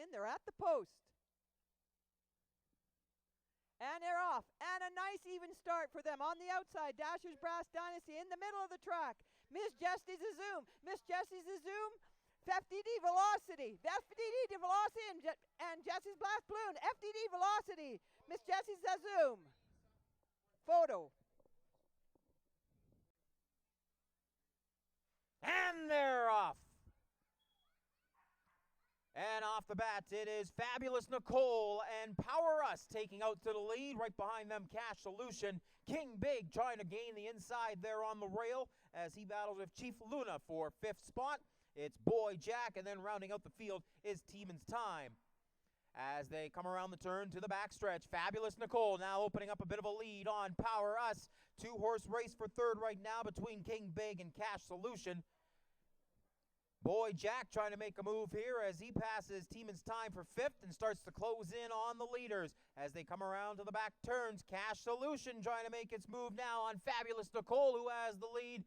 in. They're at the post. And they're off. And a nice even start for them. On the outside, Dasher's Brass Dynasty in the middle of the track. Miss Jesse's a zoom. Miss Jesse's a zoom. FDD Velocity. FDD Velocity and Jesse's Blast Balloon. FDD Velocity. Miss Jesse's a zoom. Photo. And they're off. And off the bat, it is Fabulous Nicole and Power Us taking out to the lead. Right behind them, Cash Solution. King Big trying to gain the inside there on the rail as he battles with Chief Luna for 5th spot. It's Boy Jack, and then rounding out the field is Teeman's Time. As they come around the turn to the backstretch, Fabulous Nicole now opening up a bit of a lead on Power Us. 2-horse race for 3rd right now between King Big and Cash Solution. Boy Jack trying to make a move here as he passes Teeman's Time for 5th and starts to close in on the leaders. As they come around to the back turns, Cash Solution trying to make its move now on Fabulous Nicole, who has the lead.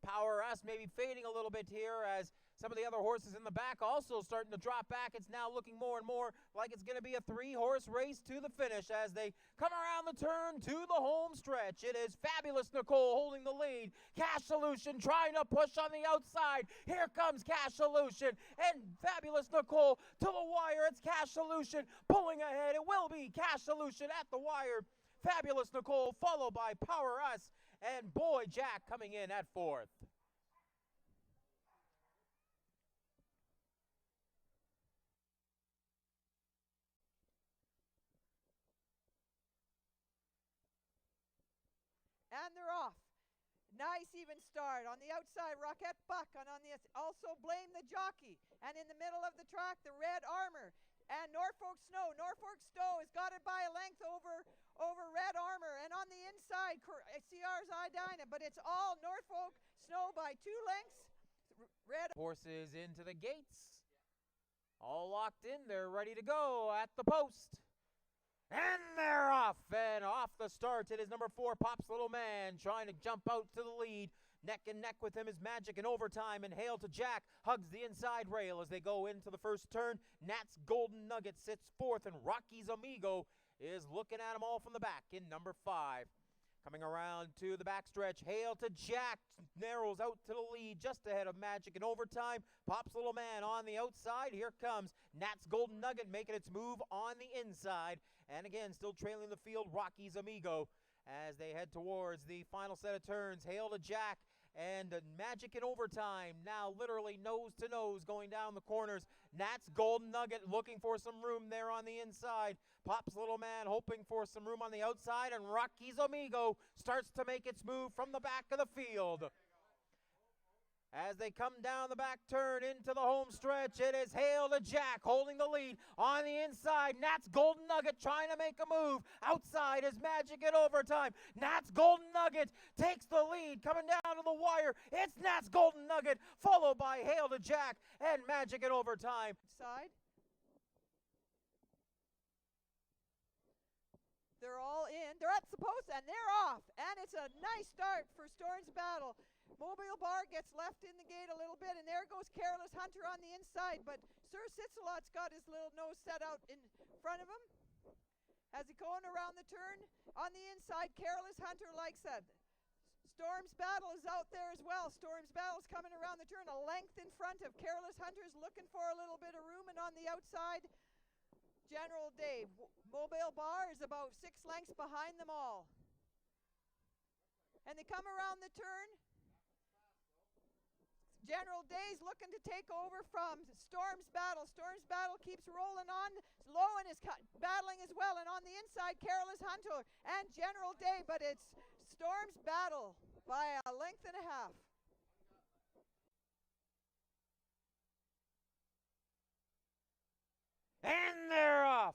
Power Us maybe fading a little bit here as some of the other horses in the back also starting to drop back. It's now looking more and more like it's going to be a 3-horse race to the finish as they come around the turn to the home stretch. It is Fabulous Nicole holding the lead. Cash Solution trying to push on the outside. Here comes Cash Solution and Fabulous Nicole to the wire. It's Cash Solution pulling ahead. It will be Cash Solution at the wire. Fabulous Nicole followed by Power Us and Boy Jack coming in at 4th. And they're off. Nice even start. On the outside, Rocket Buck. And on the also Blame the Jockey. And in the middle of the track, the Red Armor. And Norfolk Snow. Norfolk Snow has got it by a length over Red Armor. And on the inside, CR's Idina. But it's all Norfolk Snow by 2 lengths. Red Horses into the gates. All locked in. They're ready to go at the post. And they're off. And off the start, it is number 4, Pop's Little Man, trying to jump out to the lead. Neck and neck with him is Magic in Overtime, and Hail to Jack hugs the inside rail as they go into the first turn. Nat's Golden Nugget sits 4th, and Rocky's Amigo is looking at them all from the back in number 5. Coming around to the backstretch, Hail to Jack narrows out to the lead just ahead of Magic in Overtime. Pop's Little Man on the outside. Here comes Nat's Golden Nugget making its move on the inside. And again, still trailing the field, Rocky's Amigo as they head towards the final set of turns. Hail to Jack and Magic in Overtime now literally nose to nose going down the corners. Nat's Golden Nugget looking for some room there on the inside. Pop's Little Man hoping for some room on the outside, and Rocky's Amigo starts to make its move from the back of the field. As they come down the back turn into the home stretch, it is Hail to Jack holding the lead. On the inside, Nat's Golden Nugget trying to make a move. Outside is Magic in Overtime. Nat's Golden Nugget takes the lead. Coming down to the wire, it's Nat's Golden Nugget, followed by Hail to Jack and Magic in Overtime. Side. They're all in. They're at the post, and they're off. And it's a nice start for Storm's Battle. Mobile Bar gets left in the gate a little bit, and there goes Careless Hunter on the inside, but Sir Sitzelot's got his little nose set out in front of him. As he going around the turn, on the inside, Careless Hunter likes that. Storm's Battle is out there as well. Storm's Battle's coming around the turn, a length in front of Careless Hunter's looking for a little bit of room, and on the outside, General Dave. Mobile Bar is about 6 lengths behind them all. And they come around the turn. General Day's looking to take over from Storm's Battle. Storm's Battle keeps rolling on. Lowen is battling as well. And on the inside, Careless Hunter and General Day. But it's Storm's Battle by a length and a half. And they're off.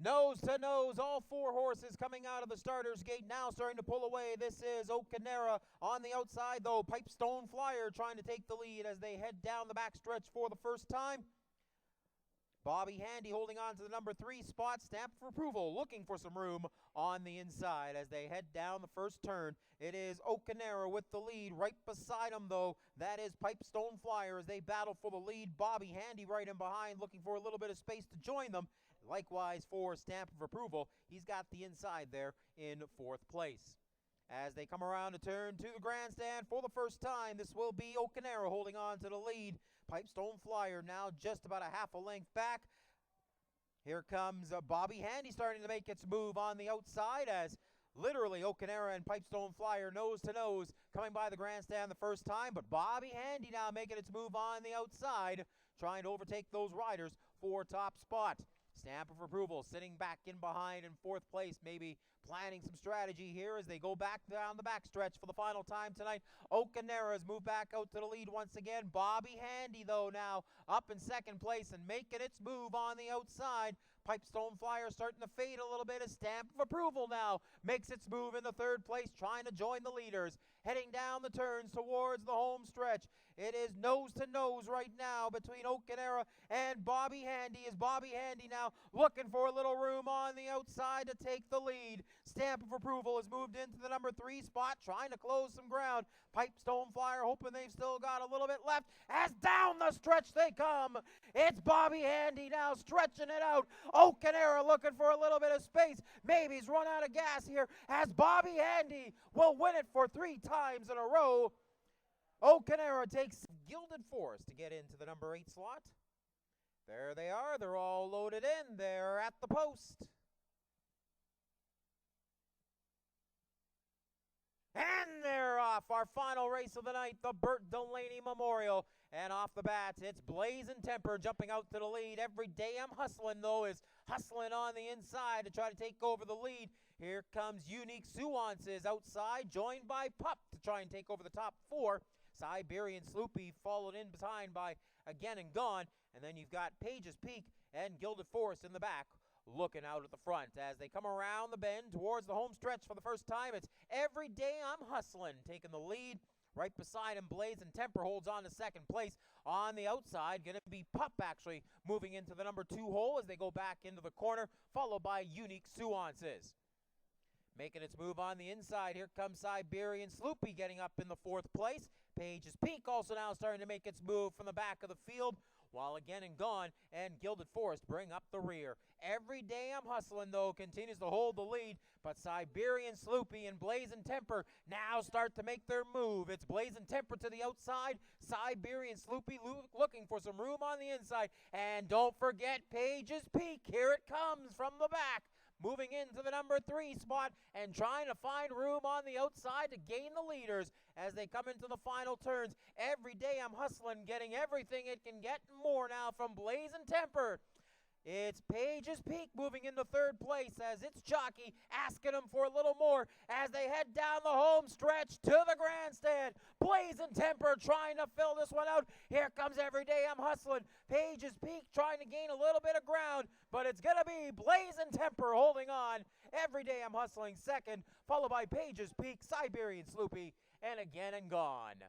Nose to nose, all 4 horses coming out of the starter's gate now starting to pull away. This is Okanera on the outside, though. Pipestone Flyer trying to take the lead as they head down the backstretch for the first time. Bobby Handy holding on to the number 3 spot. Stamp of approval, looking for some room on the inside as they head down the first turn. It is Okanera with the lead. Right beside him, though, that is Pipestone Flyer as they battle for the lead. Bobby Handy right in behind, looking for a little bit of space to join them. Likewise for Stamp of Approval, he's got the inside there in 4th place. As they come around to turn to the grandstand for the first time, this will be Okanera holding on to the lead. Pipestone Flyer now just about a half a length back. Here comes Bobby Handy starting to make its move on the outside as literally Okanera and Pipestone Flyer nose to nose coming by the grandstand the first time. But Bobby Handy now making its move on the outside, trying to overtake those riders for top spot. Stamp of approval sitting back in behind in 4th place, maybe planning some strategy here as they go back down the backstretch for the final time tonight. Okanera has moved back out to the lead once again. Bobby Handy, though, now up in 2nd place and making its move on the outside. Pipestone Flyer starting to fade a little bit as Stamp of Approval now makes its move in the 3rd place, trying to join the leaders. Heading down the turns towards the home stretch. It is nose to nose right now between Okanera and Bobby Handy. Is Bobby Handy now looking for a little room on the outside to take the lead. Stamp of Approval has moved into the number 3 spot, trying to close some ground. Pipestone Flyer hoping they've still got a little bit left. As down the stretch they come. It's Bobby Handy now stretching it out. Okanera looking for a little bit of space. Maybe he's run out of gas here as Bobby Handy will win it for 3 times in a row. Okanera takes Gilded Forest to get into the number 8 slot. There they are. They're all loaded in. They're at the post. And they're off. Our final race of the night, the Bert Delaney Memorial. And off the bat, it's Blazing Temper jumping out to the lead. Every Day I'm Hustling, though, is hustling on the inside to try to take over the lead. Here comes Unique Suances outside, joined by Pup to try and take over the top 4. Siberian Sloopy followed in behind by Again and Gone. And then you've got Page's Peak and Gilded Forest in the back, looking out at the front. As they come around the bend towards the home stretch for the first time, it's Every Day I'm Hustling taking the lead. Right beside him, Blazing Temper holds on to 2nd place. On the outside, going to be Pup actually moving into the number 2 hole as they go back into the corner, followed by Unique Suances. Making its move on the inside, here comes Siberian Sloopy getting up in the 4th place. Page's Peak also now starting to make its move from the back of the field, while Again and Gone and Gilded Forest bring up the rear. Every Day I'm Hustling, though, continues to hold the lead, but Siberian Sloopy and Blazing Temper now start to make their move. It's Blazing Temper to the outside, Siberian Sloopy looking for some room on the inside, and don't forget Page's Peak. Here it comes from the back, moving into the number 3 spot and trying to find room on the outside to gain the leaders as they come into the final turns. Every Day I'm Hustling, getting everything it can get and more now from Blazing Temper. It's Page's Peak moving into 3rd place as its jockey asking him for a little more as they head down the home stretch to the grandstand. Blazing Temper trying to fill this one out. Here comes Every Day I'm Hustling. Page's Peak trying to gain a little bit of ground, but it's going to be Blazing Temper holding on. Every Day I'm Hustling 2nd, followed by Page's Peak, Siberian Sloopy, and Again and Gone.